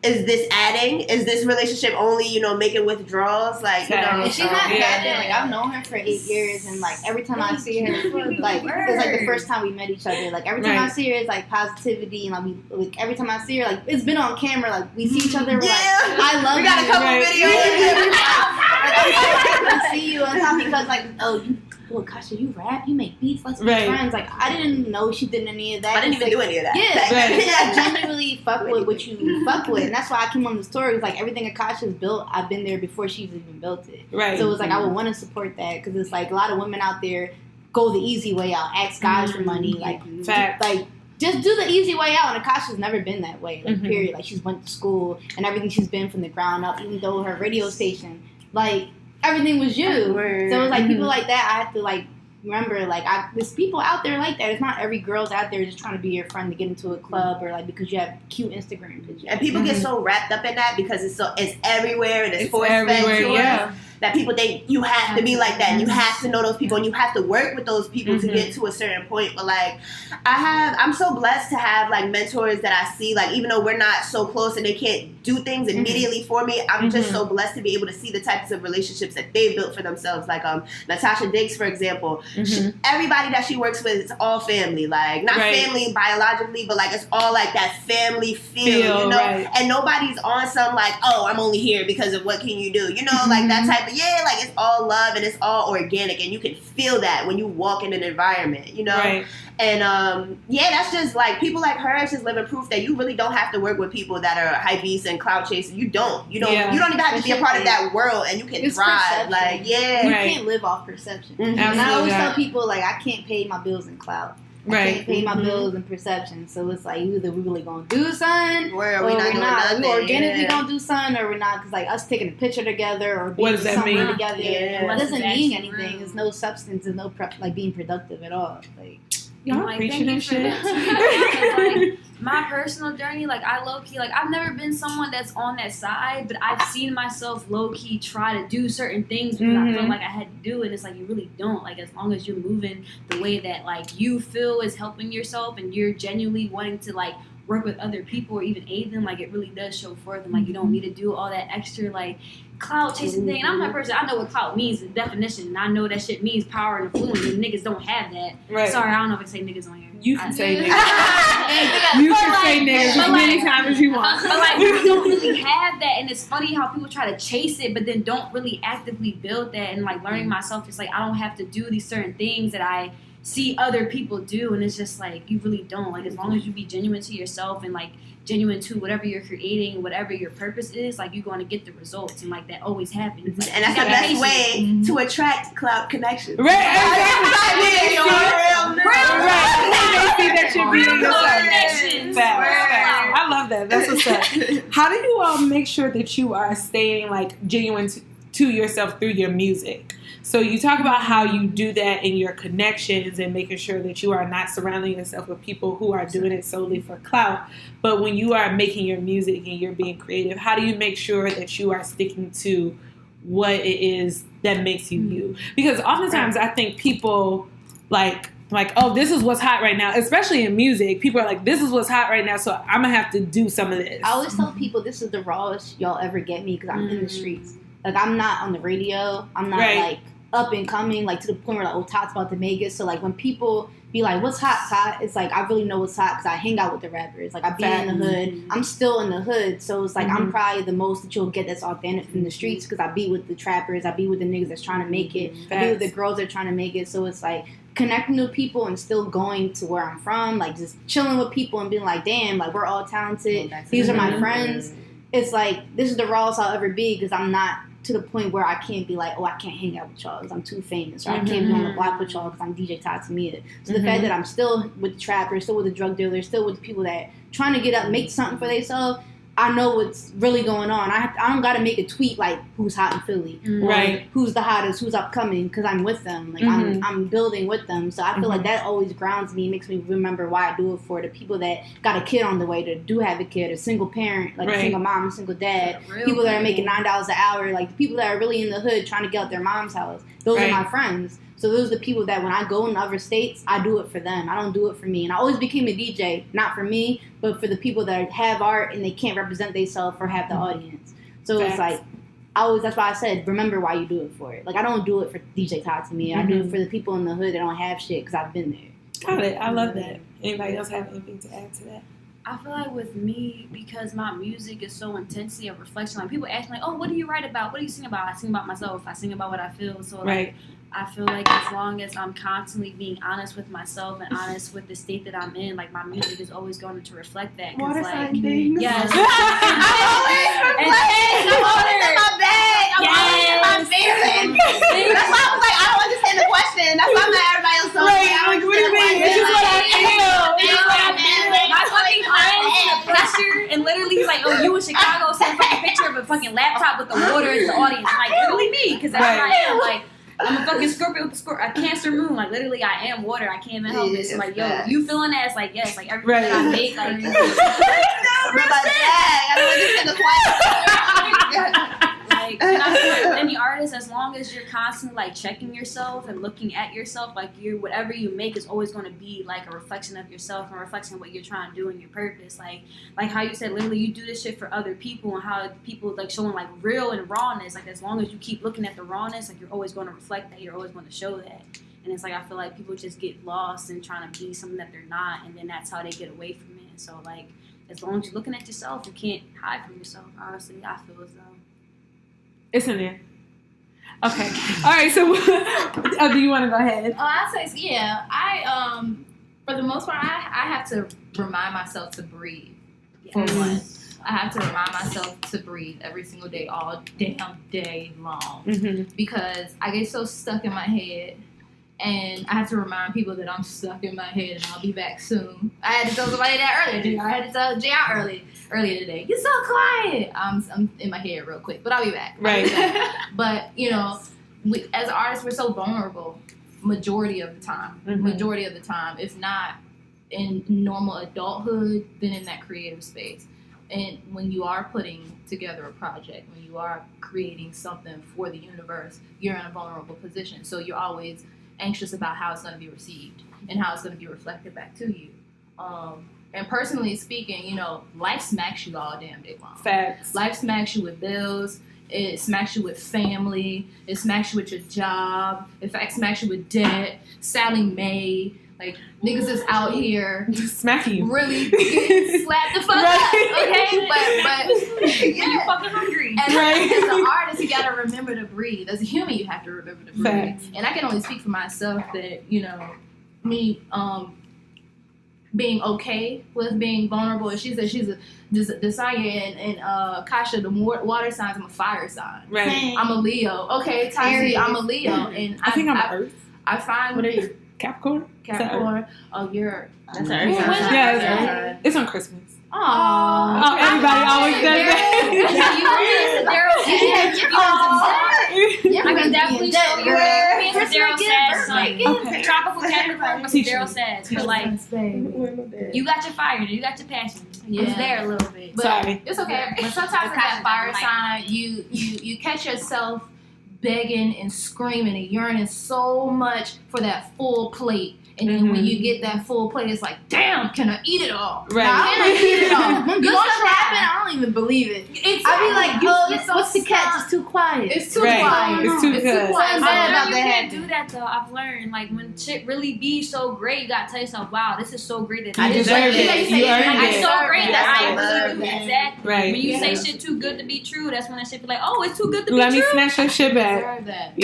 is this adding? Is this relationship only, making withdrawals? Like, And she's not bad. Like I've known her for 8 years, and like every time I see her, like it's like the first time we met each other. Like every time I see her, it's like positivity, and like every time I see her, like it's been on camera. Like we see each other, we're like I love you. We got a couple videos. I see you, and it's not because like well, Kasha, you rap, you make beats, let's be friends. Like, I didn't know she did any of that. I didn't even do any of that. Yeah, I genuinely fuck with what you fuck with. And that's why I came on the story. It's like everything Akasha's built, I've been there before she's even built it. Right. So it's like, I would want to support that because it's like a lot of women out there go the easy way out, ask guys for money. Like, just do the easy way out. And Akasha's never been that way, like, period. Like, she's went to school and everything she's been from the ground up, even though her radio station, like, everything was you. So it's like people like that, I have to like remember, like there's people out there like that. It's not every girl's out there just trying to be your friend to get into a club or like because you have cute Instagram pictures. And people get so wrapped up in that because it's everywhere and it's force fed everywhere. to us. that people think you have to be like that, and you have to know those people, and you have to work with those people to get to a certain point. But like, I'm so blessed to have like mentors that I see, like even though we're not so close and they can't do things immediately for me, I'm just so blessed to be able to see the types of relationships that they built for themselves. Like Natasha Diggs, for example, everybody that she works with is all family, like not family biologically, but like it's all like that family feel, you know. And nobody's on some like, oh, I'm only here because of what can you do, you know, like that type of like it's all love and it's all organic, and you can feel that when you walk in an environment, you know. And that's just like people like her. It's just living proof that you really don't have to work with people that are hype beasts and cloud chasing. You don't even have to be a part of that world, and you can thrive. Perception. Like you can't live off perception. And I always tell people like I can't pay my bills in cloud. I can't pay my bills in perception. So it's like either we really gonna do something, or we're not. We organically gonna do something, or we're not. Because like us taking a picture together or being somewhere together, it doesn't mean anything. There's no substance. There's no like being productive at all. Like. Thank you for that too. Like, my personal journey, like I low key, like I've never been someone that's on that side, but I've seen myself low key try to do certain things because I felt like I had to do it. And it's like you really don't. Like as long as you're moving the way that like you feel is helping yourself, and you're genuinely wanting to like work with other people or even aid them, like it really does show for them. Like you don't need to do all that extra like clout chasing thing. And I'm that person. I know what clout means, the definition, and I know that shit means power and influence. And niggas don't have that. Sorry, I don't know if I can say niggas on here. You can say niggas. You can say niggas as many times as you want. But like we don't really have that, and it's funny how people try to chase it, but then don't really actively build that. And like learning myself, it's like I don't have to do these certain things that I see other people do, and it's just like you really don't. Like as long as you be genuine to yourself and like genuine to whatever you're creating, whatever your purpose is, like you're going to get the results, and like that always happens. Like, and that's the best way to attract cloud connections. Right. I love that. That's what's up. How do you all make sure that you are staying like genuine to yourself through your music? So you talk about how you do that in your connections and making sure that you are not surrounding yourself with people who are doing it solely for clout. But when you are making your music and you're being creative, how do you make sure that you are sticking to what it is that makes you you? Because oftentimes I think people like, oh, this is what's hot right now, especially in music. People are like, this is what's hot right now, so I'm going to have to do some of this. I always tell people this is the rawest y'all ever get me because I'm in the streets. Like, I'm not on the radio. I'm not, like, up and coming, like, to the point where, like, oh, Todd's about to make it. So, like, when people be like, what's hot, Todd? It's like, I really know what's hot because I hang out with the rappers. Like, I be in the hood. I'm still in the hood. So, it's like, I'm probably the most that you'll get that's authentic from the streets because I be with the trappers. I be with the niggas that's trying to make it. I be with the girls that are trying to make it. So, it's like, connecting with people and still going to where I'm from. Like, just chilling with people and being like, damn, like, we're all talented. These are my friends. It's like, this is the rawest I'll ever be because I'm not to the point where I can't be like, oh, I can't hang out with y'all because I'm too famous, or I can't be on the block with y'all because I'm DJ Todd Tamia. So the fact that I'm still with the trappers, still with the drug dealers, still with the people that trying to get up, make something for themselves, I know what's really going on. I don't got to make a tweet like who's hot in Philly, or who's the hottest, who's upcoming, because I'm with them. Like I'm building with them. So I feel like that always grounds me, makes me remember why I do it for the people that got a kid on the way, that do have a kid, a single parent, like a single mom, a single dad, people that are making $9 an hour, like the people that are really in the hood trying to get out their mom's house. Those are my friends. So those are the people that when I go in other states, I do it for them. I don't do it for me. And I always became a DJ, not for me, but for the people that have art and they can't represent themselves or have the audience. So it's like, that's why I said, remember why you do it for it. Like, I don't do it for DJ Todd to me. I do it for the people in the hood that don't have shit because I've been there. Got it. I love that. Anybody else have anything to add to that? I feel like with me, because my music is so intensely a reflection, like people ask me, like, oh, what do you write about? What do you sing about? I sing about myself. I sing about what I feel. So like, I feel like as long as I'm constantly being honest with myself and honest with the state that I'm in, like my music is always going to reflect that. Water like, things. Yes. I'm always reflecting. I'm always in my bag. I'm always in my feelings. That's why I was like, I don't understand the question. That's why I'm like, everybody else so I don't understand the question. This is what I feel. This is what I feel. My fucking friend in the pressure, and literally he's like, oh, you in Chicago, send a fucking picture of a fucking laptop with the water in the audience. I'm like, literally me, because that's what I am. Like, I'm a fucking Scorpio with a Cancer moon. Like, literally, I am water. I can't even help it. So, like, yo, you feeling that? It's like, yes. Like, everything that I make, like, I don't understand the question. like, and I feel like any artist, as long as you're constantly like checking yourself and looking at yourself, like whatever you make is always going to be like a reflection of yourself and a reflection of what you're trying to do and your purpose. Like how you said, literally, you do this shit for other people, and how people like showing like real and rawness. Like as long as you keep looking at the rawness, like you're always going to reflect that. You're always going to show that. And it's like I feel like people just get lost in trying to be something that they're not, and then that's how they get away from it. So like, as long as you're looking at yourself, you can't hide from yourself. Honestly, I feel as though it's in there. Okay. All right. So, do you want to go ahead? Oh, I'd say yeah. I for the most part, I have to remind myself to breathe. For one, I have to remind myself to breathe every single day, all damn day long, because I get so stuck in my head. And I have to remind people that I'm stuck in my head and I'll be back soon. I had to tell somebody that earlier. I had to tell Jay earlier today. You're so quiet. I'm in my head real quick, but I'll be back. Right. But, you know, as artists, we're so vulnerable majority of the time. Majority of the time. If not in normal adulthood, then in that creative space. And when you are putting together a project, when you are creating something for the universe, you're in a vulnerable position. So you're always anxious about how it's going to be received and how it's going to be reflected back to you. And personally speaking, you know, life smacks you all damn day long. Facts. Life smacks you with bills. It smacks you with family. It smacks you with your job. In fact, smacks you with debt. Sally Mae. Like, niggas is out here smacking you. Really getting slapped the fuck up, okay? But yeah. You fucking hungry. And as an artist, you gotta remember to breathe. As a human, you have to remember to breathe. Facts. And I can only speak for myself that, you know, me being okay with being vulnerable. And she said she's a Desire and Kasha, the water signs, I'm a fire sign. Right. I'm a Leo. Okay, Tyree, I'm a Leo. And I think I'm Earth. I find... What are you? Capricorn? Oh, you're... That's Earth. Yeah, it's on Christmas. Aww. Oh, everybody always does that. I can definitely show you. Daryl says tropical Capricorn was Daryl says, but like you got your fire, you got your passion. It's there a little bit. But sorry, it's okay. But sometimes in that fire sign, you catch yourself begging and screaming and yearning so much for that full plate. And then when you get that full plate, it's like, damn, can I eat it all? Right. Can I eat it all? When good stuff happen, I don't even believe it. I be like, what's the catch? It's too quiet. It's too quiet. It's too good. You can't do that though. I've learned, like, when shit really be so great, you gotta tell yourself, wow, this is so great that I deserve it. You earned it. It's so great that I really do that. Exactly. Right. When you say shit too good to be true, that's when that shit be like, oh, it's too good to be Let true. me snatch your shit back. I deserve that.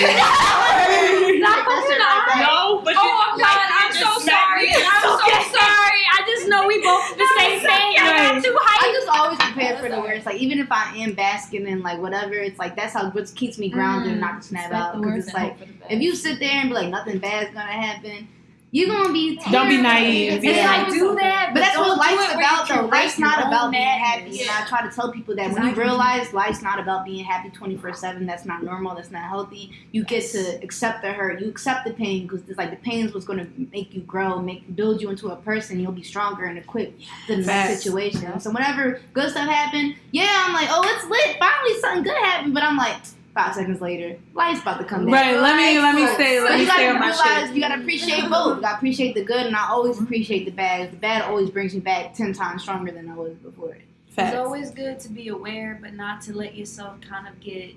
No, but oh God, I'm so sorry. I'm so sorry. I just know we both the same thing. I got too hyped. I just always prepare for the worst. Like, even if I am basking in like whatever, it's like that's how what keeps me grounded and not to snap out. Because it's like if you sit there and be like nothing bad's gonna happen, you're gonna be terrible. Don't be naive. It's like do that, but that's what life's it about though. Life's not about being madness. happy. And I try to tell people that when you realize life's not about being happy 24/7, that's not normal, that's not healthy. You get to accept the hurt, you accept the pain, because it's like the pain is what's gonna make you grow, build you into a person. You'll be stronger and equipped than the next situation. So whenever good stuff happen, I'm like, oh, it's lit. Finally something good happened. But I'm like, 5 seconds later, life's about to come down. Right, let me stay on my shit. You gotta appreciate both. You gotta appreciate the good, and I always appreciate the bad. The bad always brings me back 10 times stronger than I was before. Facts. It's always good to be aware, but not to let yourself kind of get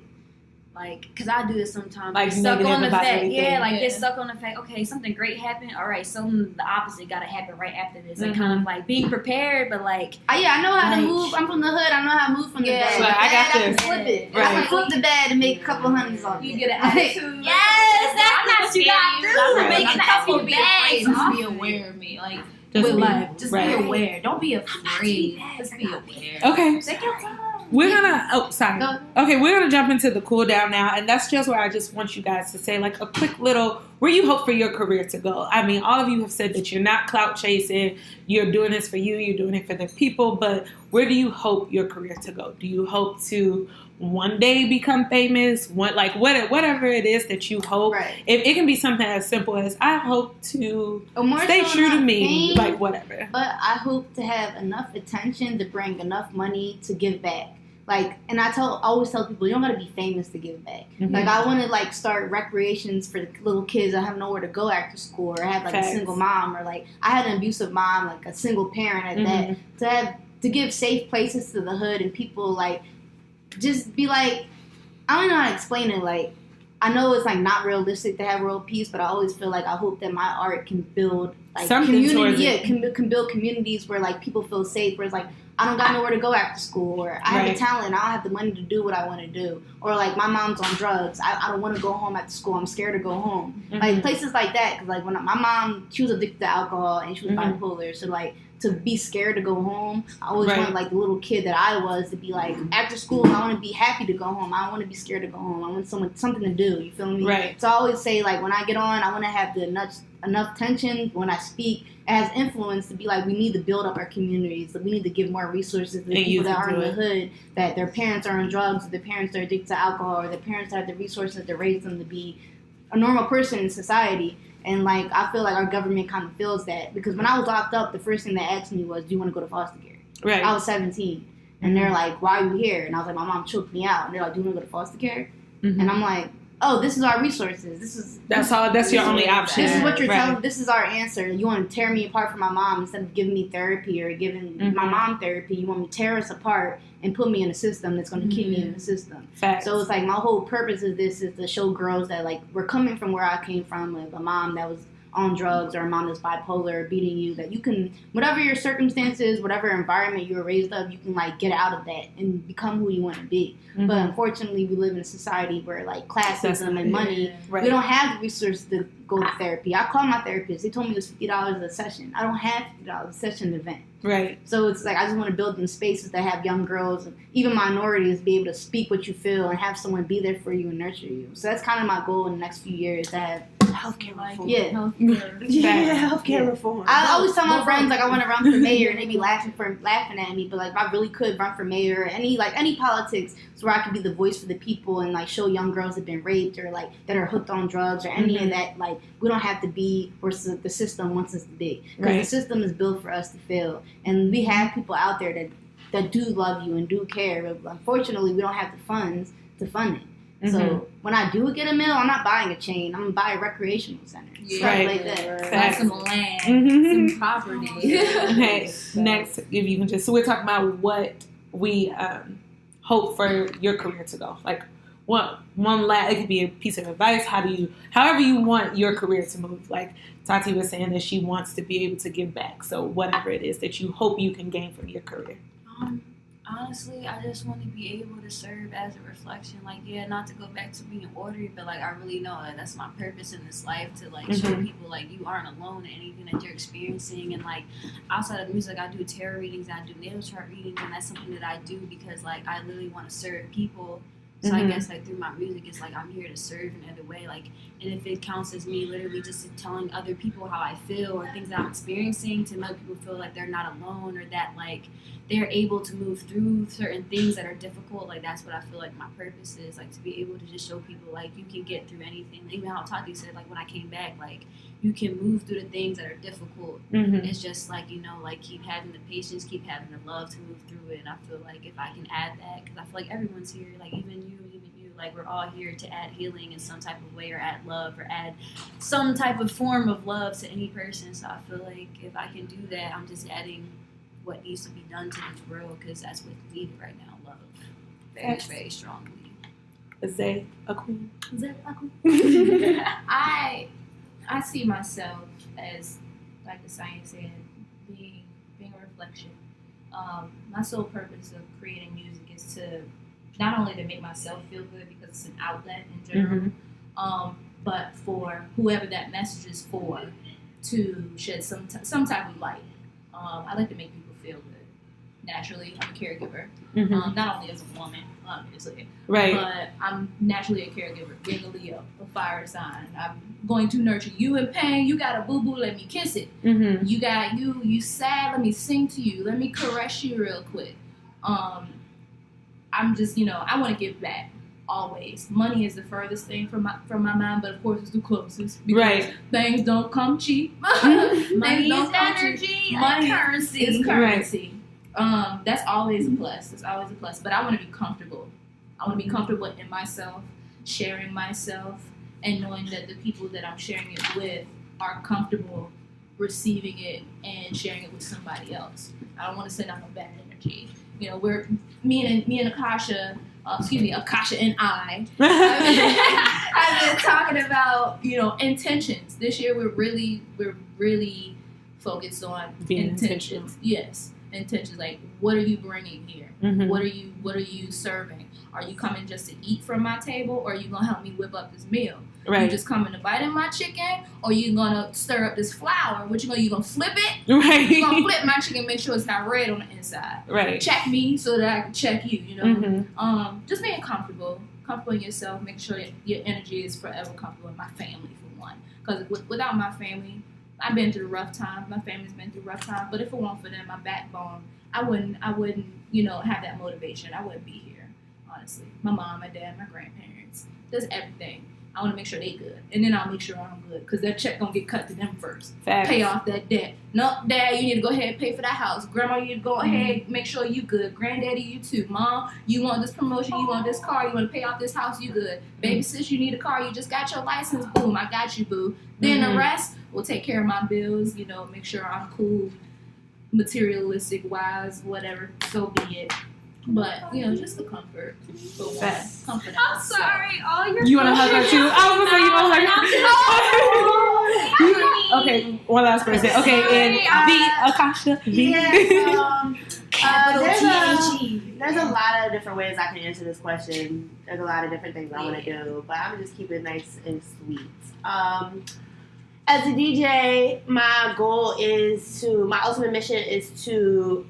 like, because I do this sometimes. Like get stuck on the fact. Everything. Get stuck on the fact, okay, something great happened. All right, something the opposite got to happen right after this. Like, kind of like being prepared, but like. I know how to move. I'm from the hood. I know how to move from the bad. Like, I got this. this. I can flip it. Right. I can flip the bad and make a couple hundreds on it. You get an attitude. Yes, that's what you got to do. Right. Making happy bags. Just be aware of me. Like, with life. Just be aware. Don't be afraid. Just be aware. Okay. Take your time. We're gonna jump into the cool down now, and that's just where I just want you guys to say like a quick little where you hope for your career to go. I mean, all of you have said that you're not clout chasing, you're doing this for you, you're doing it for the people, but where do you hope your career to go? Do you hope to one day become famous? Whatever it is that you hope. Right. If it can be something as simple as I hope to stay so true to me, fame, like whatever. But I hope to have enough attention to bring enough money to give back. Like, and I always tell people, you don't gotta be famous to give back. Mm-hmm. Like, I want to like start recreations for little kids that have nowhere to go after school, or have like Facts. a single mom, or like I had an abusive mom, like a single parent at Mm-hmm. that. To give safe places to the hood and people like just be like, I don't know how to explain it. Like, I know it's like not realistic to have world peace, but I always feel like I hope that my art can build like Something community. Yeah, towards can build communities where like people feel safe. Where it's like I don't got nowhere to go after school, or I have Right. the talent, I don't have the money to do what I want to do, or like my mom's on drugs. I don't want to go home after school. I'm scared to go home. Mhm. Like places like that. Because like when my mom, she was addicted to alcohol and she was Mhm. bipolar, so like. To be scared to go home, I always Right. wanted like the little kid that I was to be like after school. I want to be happy to go home. I don't want to be scared to go home. I want something to do. You feel me? Right. So I always say like when I get on, I want to have the enough tension when I speak. It has influence to be like we need to build up our communities. We need to give more resources to the And people use that it are to in the it. hood, that their parents are on drugs, or their parents are addicted to alcohol, or their parents have the resources to raise them to be a normal person in society. And, like, I feel like our government kind of feels that. Because when I was locked up, the first thing they asked me was, do you want to go to foster care? Right. I was 17. And they're like, why are you here? And I was like, my mom choked me out. And they're like, do you want to go to foster care? Mhm. And I'm like, oh, this is our resources. That's all. That's your only option. This is what you're Right. telling. This is our answer. You want to tear me apart from my mom instead of giving me therapy or giving Mhm. my mom therapy. You want me to tear us apart and put me in a system that's going to keep me in the system. Facts. So it's like my whole purpose of this is to show girls that like we're coming from where I came from, like a mom that was on drugs or a mom that's bipolar or beating you, that you can, whatever your circumstances, whatever environment you were raised up, you can like get out of that and become who you want to be. Mhm. But unfortunately, we live in a society where like classism and money, Right. we don't have the resources to go to therapy. I called my therapist. They told me it was $50 a session. I don't have $50 a session event. Right. So it's like I just want to build them spaces that have young girls and even minorities be able to speak what you feel and have someone be there for you and nurture you. So that's kind of my goal in the next few years, to have Healthcare reform. Yeah. Healthcare. Yeah, healthcare Yeah. reform. I always tell my friends like I want to run for mayor, and they be laughing at me. But like if I really could run for mayor, or any politics, so where I could be the voice for the people and like show young girls that have been raped or like that are hooked on drugs or any of that. Like we don't have to be where the system wants us to be, because Right. the system is built for us to fail, and we have people out there that do love you and do care. But unfortunately, we don't have the funds to fund it. Mhm. So when I do get a mill, I'm not buying a chain. I'm gonna buy a recreational center. Yeah. Stuff Right. like that. Buy some land, Mhm. some property. Okay. Next, if you can just, so we're talking about what we hope for your career to go. Like one last, it could be a piece of advice. However you want your career to move. Like Tati was saying that she wants to be able to give back. So whatever it is that you hope you can gain from your career. Honestly, I just want to be able to serve as a reflection. Like, yeah, not to go back to being ordered, but like I really know that that's my purpose in this life, to like show Mhm. people like you aren't alone in anything that you're experiencing. And like outside of music, I do tarot readings, I do natal chart readings, and that's something that I do because like I literally want to serve people. So I Mhm. guess like through my music, it's like I'm here to serve in other way. Like, and if it counts as me literally just telling other people how I feel or things that I'm experiencing, to make people feel like they're not alone, or that like they're able to move through certain things that are difficult. Like that's what I feel like my purpose is. Like to be able to just show people like you can get through anything. Even how Tati said, like when I came back, like you can move through the things that are difficult. Mm-hmm. It's just like, you know, like keep having the patience, keep having the love to move through it. And I feel like if I can add that, because I feel like everyone's here, like even you, like we're all here to add healing in some type of way, or add love, or add some type of form of love to any person. So I feel like if I can do that, I'm just adding what needs to be done to this world, because that's what's needed right now, love. Very, Yes. very strongly. Is they a queen? I see myself as, like the science said, being a reflection. My sole purpose of creating music is to not only to make myself feel good because it's an outlet in general, but for whoever that message is for, to shed some type of light. I like to make people feel good. Naturally, I'm a caregiver, Mm-hmm. not only as a woman, obviously, Right. but I'm naturally a caregiver, being a Leo, a fire sign. I'm going to nurture you in pain. You got a boo-boo, let me kiss it. Mm-hmm. You sad, let me sing to you. Let me caress you real quick. I'm just, I want to give back always. Money is the furthest thing from my mind, but of course it's the closest. Because Right. things don't come cheap. Money Things don't is come cheap. energy, Money currency. is currency. That's always a plus. It's always a plus. But I want to be comfortable. I want to be comfortable in myself, sharing myself, and knowing that the people that I'm sharing it with are comfortable receiving it and sharing it with somebody else. I don't want to send out no bad energy. You know, me and Akasha, Akasha and I have been talking about, intentions. This year we're really focused on Being intentions. Yes, intentions. Like, what are you bringing here? Mm-hmm. What are you serving? Are you coming just to eat from my table, or are you gonna help me whip up this meal? Right. You just coming to bite in my chicken, or you gonna stir up this flour? What you gonna flip it? Right. You gonna flip my chicken, make sure it's not red on the inside. Right. Check me so that I can check you. Mm-hmm. Just being comfortable in yourself, making sure that your energy is forever comfortable in my family for one. Because without my family, I've been through rough times. My family's been through rough times. But if it weren't for them, my backbone, I wouldn't, have that motivation. I wouldn't be here. Honestly, my mom, my dad, my grandparents, does everything. I want to make sure they good, and then I'll make sure I'm good, because that check gonna get cut to them first. Facts. Pay off that debt. No, Dad, you need to go ahead and pay for that house. Grandma, you need to go ahead, make sure you good. Granddaddy, you too. Mom, you want this promotion, you want this car, you want to pay off this house, you good. Baby sis, you need a car, you just got your license, boom, I got you, boo. Then the rest will take care of my bills. Make sure I'm cool, materialistic wise, whatever. So be it. But, just the comfort. Comfort. I'm sorry. All your You want to hug her too? I was going to say you want to hug her. Okay, one last person. Okay, and the Akasha. There's a lot of different ways I can answer this question. There's a lot of different things I want to do, but I'm going to just keep it nice and sweet. As a DJ, my ultimate mission is to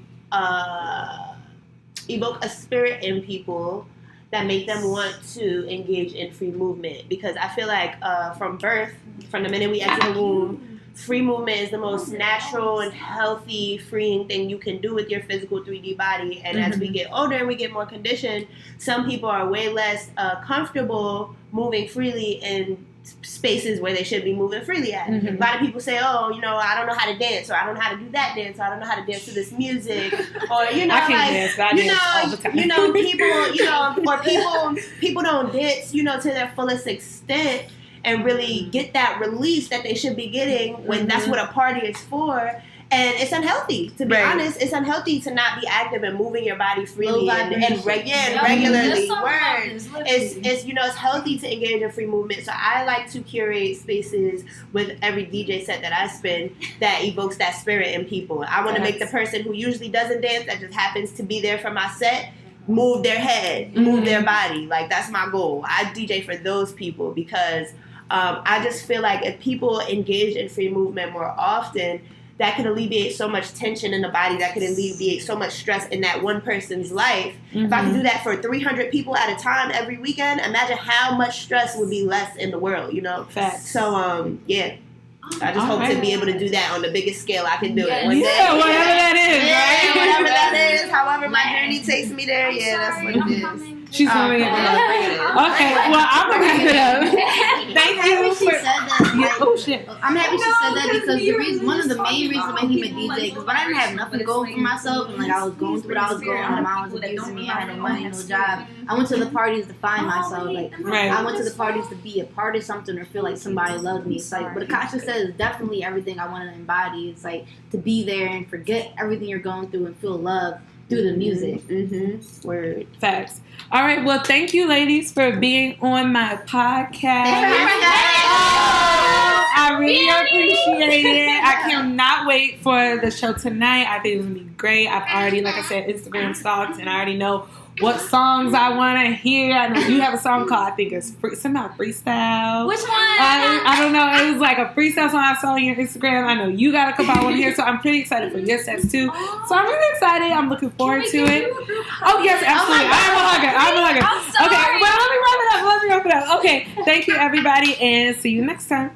evoke a spirit in people that make them want to engage in free movement. Because I feel like from birth, from the minute we enter the womb, free movement is the most natural and healthy, freeing thing you can do with your physical 3D body. And as we get older and we get more conditioned, some people are way less comfortable moving freely in spaces where they should be moving freely at. A lot of people say, I don't know how to dance, or I don't know how to do that dance, or I don't know how to dance to this music, or I can't dance, but I dance all the time. people don't dance, to their fullest extent and really get that release that they should be getting when that's what a party is for. And it's unhealthy, to be honest. It's unhealthy to not be active and moving your body freely and regularly. It's healthy to engage in free movement. So I like to curate spaces with every DJ set that I spin that evokes that spirit in people. I want to make the person who usually doesn't dance, that just happens to be there for my set, move their head, move their body. Like, that's my goal. I DJ for those people because I just feel like if people engage in free movement more often, that could alleviate so much tension in the body, that could alleviate so much stress in that one person's life. If I could do that for 300 people at a time every weekend, imagine how much stress would be less in the world, Facts. So, I just hope to be able to do that on the biggest scale I can do it. Whatever that is, right? Whatever that is, however my journey takes me there, that's what it is. She's coming in. Okay, well, I'm going to wrap it up. Thank you for... Oh, shit. I'm happy she said that because one of the main reasons I became a DJ, because when I didn't have nothing going for myself, and I was going through what I was going, my mom was abusing me, I had no money, no job. I went to the parties to find myself. I went to the parties to be a part of something or feel like somebody loved me. It's like what Akasha says is definitely everything I want to embody. It's like to be there and forget everything you're going through and feel love through the music. Word. Facts. All right. Well, thank you, ladies, for being on my podcast. I really appreciate it. I cannot wait for the show tonight. I think it's going to be great. I've already, like I said, Instagram stalked, and I already know what songs I want to hear. I know you have a song called, I think it's somehow Freestyle. Which one? I don't know. It was like a freestyle song I saw on your Instagram. I know you got a couple I want to hear, so I'm pretty excited for your sets too. So I'm really excited. I'm looking forward to it. Oh, yes, absolutely. I'm a hugger. Okay, well, let me wrap it up. Okay, thank you, everybody, and see you next time.